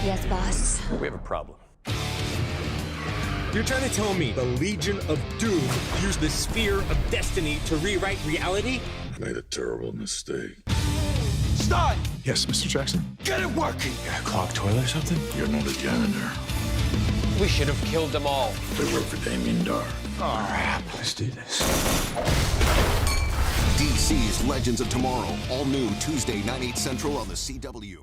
Yes, boss. We have a problem. You're trying to tell me the Legion of Doom used the Sphere of Destiny to rewrite reality? Made a terrible mistake. Start! Yes, Mr. Jackson? Get it working! Got a clogged toilet or something? You're not a janitor. We should have killed them all. They work for Damien Dar. All right. Let's do this. DC's Legends of Tomorrow, all new Tuesday, 9/8 Central on the CW.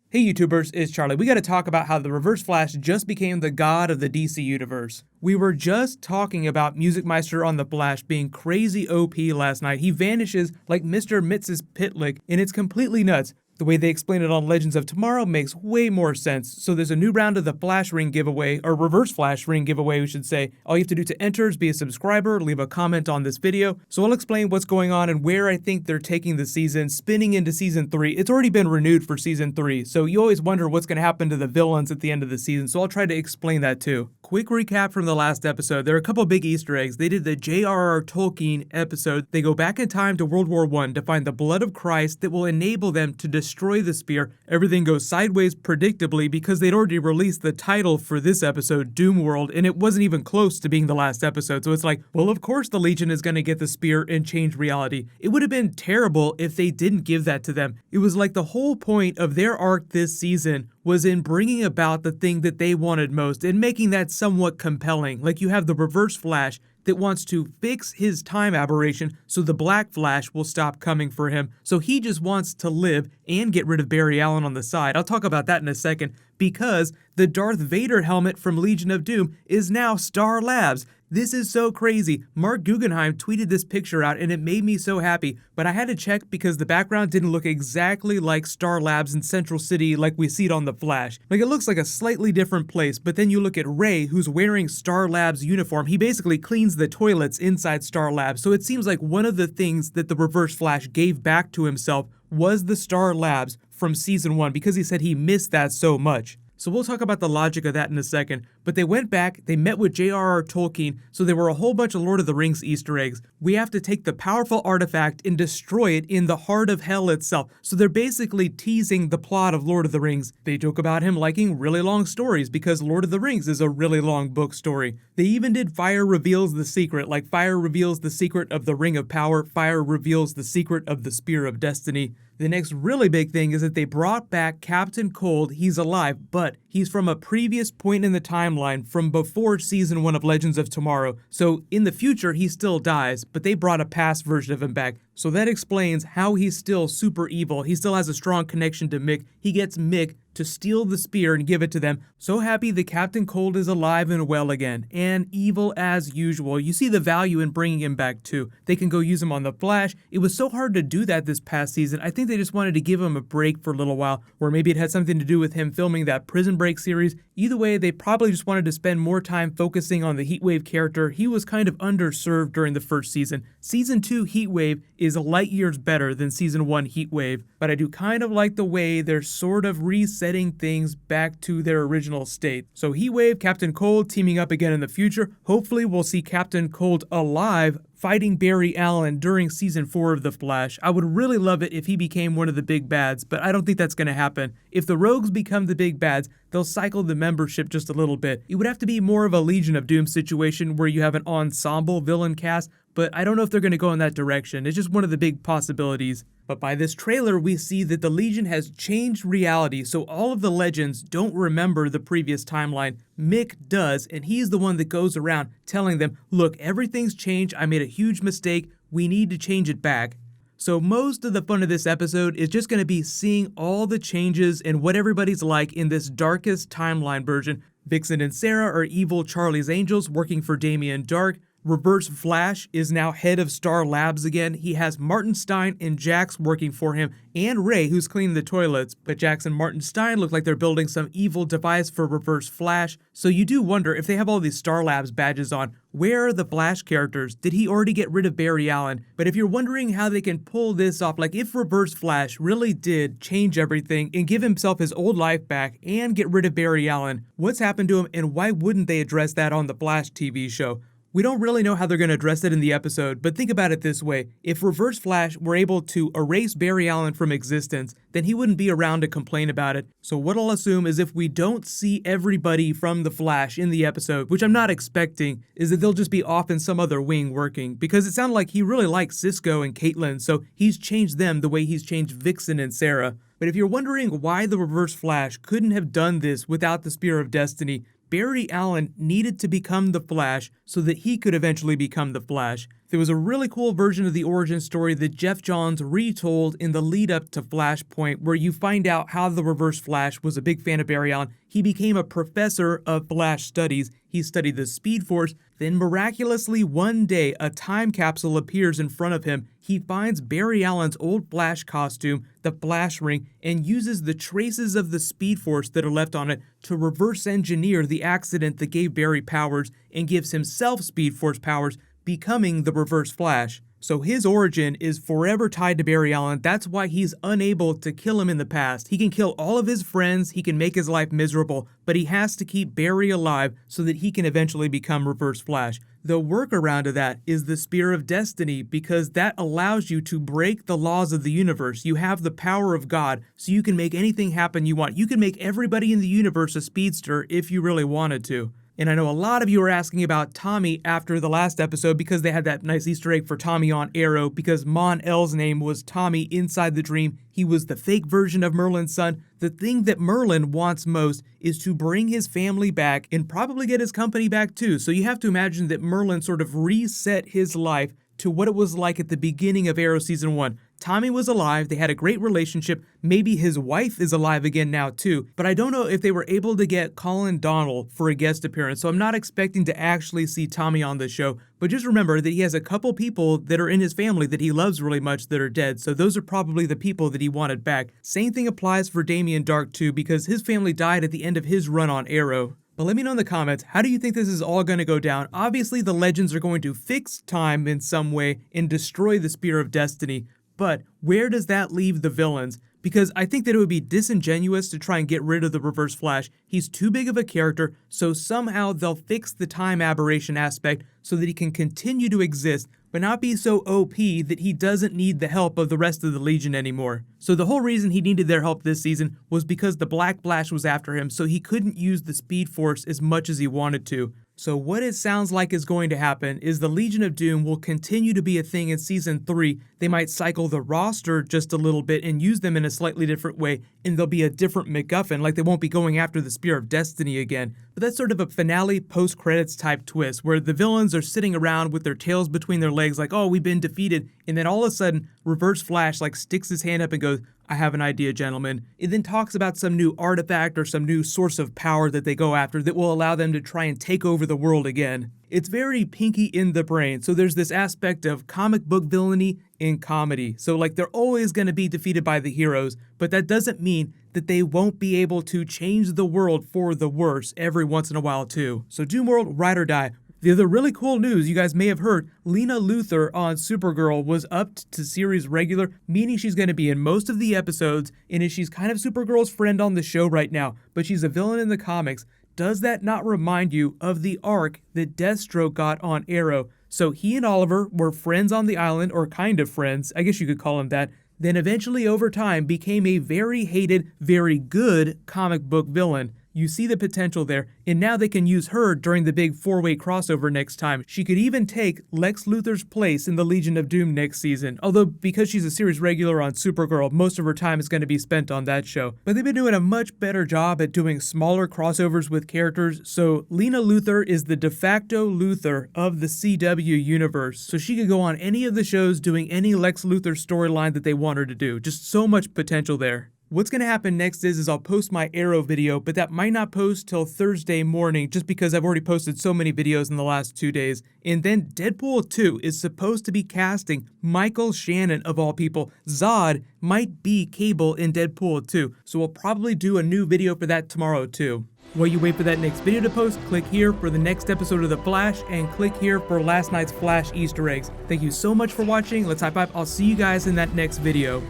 Hey YouTubers, it's Charlie. We gotta talk about how the Reverse Flash just became the god of the DC universe. We were just talking about Music Meister on the Flash being crazy OP last night. He vanishes like Mr. Mrs. Pitlick, and it's completely nuts. The way they explain it on Legends of Tomorrow makes way more sense. So there's a new round of the Flash Ring giveaway, or Reverse Flash Ring giveaway we should say. All you have to do to enter is be a subscriber, leave a comment on this video. So I'll explain what's going on and where I think they're taking the season, spinning into Season 3. It's already been renewed for Season 3, so you always wonder what's going to happen to the villains at the end of the season, so I'll try to explain that too. Quick recap from the last episode. There are a couple big Easter eggs. They did the J.R.R. Tolkien episode. They go back in time to World War I to find the blood of Christ that will enable them to destroy the spear. Everything goes sideways predictably because they'd already released the title for this episode, Doom World, and it wasn't even close to being the last episode. So it's like, well, of course the Legion is going to get the spear and change reality. It would have been terrible if they didn't give that to them. It was like the whole point of their arc this season was in bringing about the thing that they wanted most and making that somewhat compelling. Like you have the Reverse Flash that wants to fix his time aberration so the Black Flash will stop coming for him. So he just wants to live and get rid of Barry Allen on the side. I'll talk about that in a second, because the Darth Vader helmet from Legion of Doom is now Star Labs. This is so crazy. Mark Guggenheim tweeted this picture out and it made me so happy, but I had to check because the background didn't look exactly like Star Labs in Central City like we see it on The Flash. Like it looks like a slightly different place, but then you look at Ray, who's wearing Star Labs uniform. He basically cleans the toilets inside Star Labs, so it seems like one of the things that the Reverse Flash gave back to himself was the Star Labs from Season 1 because he said he missed that so much. So we'll talk about the logic of that in a second, but they went back, they met with J.R.R. Tolkien, so there were a whole bunch of Lord of the Rings Easter eggs. We have to take the powerful artifact and destroy it in the heart of hell itself. So they're basically teasing the plot of Lord of the Rings. They joke about him liking really long stories because Lord of the Rings is a really long book story. They even did Fire Reveals the Secret, like Fire reveals the secret of the Ring of Power, Fire reveals the secret of the Spear of Destiny. The next really big thing is that they brought back Captain Cold. He's alive, but he's from a previous point in the timeline from before Season 1 of Legends of Tomorrow. So in the future, he still dies, but they brought a past version of him back. So that explains how he's still super evil. He still has a strong connection to Mick. He gets Mick to steal the spear and give it to them. So happy that Captain Cold is alive and well again, and evil as usual. You see the value in bringing him back too. They can go use him on the Flash. It was so hard to do that this past season. I think they just wanted to give him a break for a little while, or maybe it had something to do with him filming that Prison Break series. Either way, they probably just wanted to spend more time focusing on the Heatwave character. He was kind of underserved during the first season. Season 2 Heatwave is light years better than Season 1 Heatwave, but I do kind of like the way they're sort of resetting things back to their original state. So Heatwave, Captain Cold teaming up again in the future. Hopefully we'll see Captain Cold alive fighting Barry Allen during Season 4 of The Flash. I would really love it if he became one of the big bads, but I don't think that's going to happen. If the Rogues become the big bads, they'll cycle the membership just a little bit. It would have to be more of a Legion of Doom situation where you have an ensemble villain cast, but I don't know if they're going to go in that direction. It's just one of the big possibilities. But by this trailer, we see that the Legion has changed reality, so all of the Legends don't remember the previous timeline. Mick does, and he's the one that goes around telling them, look, everything's changed, I made a huge mistake, we need to change it back. So most of the fun of this episode is just going to be seeing all the changes and what everybody's like in this darkest timeline version. Vixen and Sarah are evil Charlie's Angels working for Damien Dark. Reverse Flash is now head of Star Labs again. He has Martin Stein and Jax working for him, and Ray, who's cleaning the toilets. But Jax and Martin Stein look like they're building some evil device for Reverse Flash. So you do wonder, if they have all these Star Labs badges on, where are the Flash characters? Did he already get rid of Barry Allen? But if you're wondering how they can pull this off, like if Reverse Flash really did change everything and give himself his old life back and get rid of Barry Allen, what's happened to him and why wouldn't they address that on the Flash TV show? We don't really know how they're going to address it in the episode, but think about it this way. If Reverse Flash were able to erase Barry Allen from existence, then he wouldn't be around to complain about it. So what I'll assume is if we don't see everybody from the Flash in the episode, which I'm not expecting, is that they'll just be off in some other wing working, because it sounded like he really likes Cisco and Caitlin, so he's changed them the way he's changed Vixen and Sarah. But if you're wondering why the Reverse Flash couldn't have done this without the Spear of Destiny, Barry Allen needed to become the Flash so that he could eventually become the Flash. There was a really cool version of the origin story that Jeff Johns retold in the lead up to Flashpoint, where you find out how the Reverse Flash was a big fan of Barry Allen. He became a professor of Flash studies. He studied the Speed Force. Then miraculously one day, a time capsule appears in front of him. He finds Barry Allen's old Flash costume, the Flash ring, and uses the traces of the Speed Force that are left on it to reverse engineer the accident that gave Barry powers and gives himself Speed Force powers, becoming the Reverse Flash. So his origin is forever tied to Barry Allen. That's why he's unable to kill him in the past. He can kill all of his friends, he can make his life miserable, but he has to keep Barry alive so that he can eventually become Reverse Flash. The workaround to that is the Spear of Destiny, because that allows you to break the laws of the universe. You have the power of God, so you can make anything happen you want. You can make everybody in the universe a speedster if you really wanted to. And I know a lot of you are asking about Tommy after the last episode because they had that nice Easter egg for Tommy on Arrow, because Mon-El's name was Tommy inside the dream. He was the fake version of Merlin's son. The thing that Merlin wants most is to bring his family back and probably get his company back too. So you have to imagine that Merlin sort of reset his life to what it was like at the beginning of Arrow Season 1. Tommy was alive, they had a great relationship, maybe his wife is alive again now too, but I don't know if they were able to get Colin Donnell for a guest appearance, so I'm not expecting to actually see Tommy on the show, but just remember that he has a couple people that are in his family that he loves really much that are dead, so those are probably the people that he wanted back. Same thing applies for Damien Darhk too, because his family died at the end of his run on Arrow. But let me know in the comments, how do you think this is all going to go down? Obviously, the Legends are going to fix time in some way and destroy the Spear of Destiny, but where does that leave the villains? Because I think that it would be disingenuous to try and get rid of the Reverse Flash. He's too big of a character, so somehow they'll fix the time aberration aspect so that he can continue to exist, but not be so OP that he doesn't need the help of the rest of the Legion anymore. So the whole reason he needed their help this season was because the Black Flash was after him, so he couldn't use the Speed Force as much as he wanted to. So what it sounds like is going to happen is the Legion of Doom will continue to be a thing in Season 3. They might cycle the roster just a little bit and use them in a slightly different way, and there'll be a different MacGuffin, like they won't be going after the Spear of Destiny again. But that's sort of a finale post-credits type twist, where the villains are sitting around with their tails between their legs like, oh, we've been defeated, and then all of a sudden, Reverse Flash like sticks his hand up and goes, I have an idea, gentlemen. It then talks about some new artifact or some new source of power that they go after that will allow them to try and take over the world again. It's very Pinky in the Brain, so there's this aspect of comic book villainy in comedy. So like they're always going to be defeated by the heroes, but that doesn't mean that they won't be able to change the world for the worse every once in a while too. So Doom World, ride or die. The other really cool news you guys may have heard, Lena Luthor on Supergirl was upped to series regular, meaning she's going to be in most of the episodes, and she's kind of Supergirl's friend on the show right now, but she's a villain in the comics. Does that not remind you of the arc that Deathstroke got on Arrow? So he and Oliver were friends on the island, or kind of friends, I guess you could call him that, then eventually over time became a very hated, very good comic book villain. You see the potential there, and now they can use her during the big 4-way crossover next time. She could even take Lex Luthor's place in the Legion of Doom next season, although because she's a series regular on Supergirl, most of her time is going to be spent on that show. But they've been doing a much better job at doing smaller crossovers with characters, so Lena Luthor is the de facto Luthor of the CW universe, so she could go on any of the shows doing any Lex Luthor storyline that they want her to do. Just so much potential there. What's going to happen next is I'll post my Arrow video, but that might not post till Thursday morning just because I've already posted so many videos in the last 2 days. And then Deadpool 2 is supposed to be casting Michael Shannon of all people. Zod might be Cable in Deadpool 2, so we'll probably do a new video for that tomorrow too. While you wait for that next video to post, click here for the next episode of The Flash, and click here for last night's Flash Easter eggs. Thank you so much for watching. Let's high five. I'll see you guys in that next video.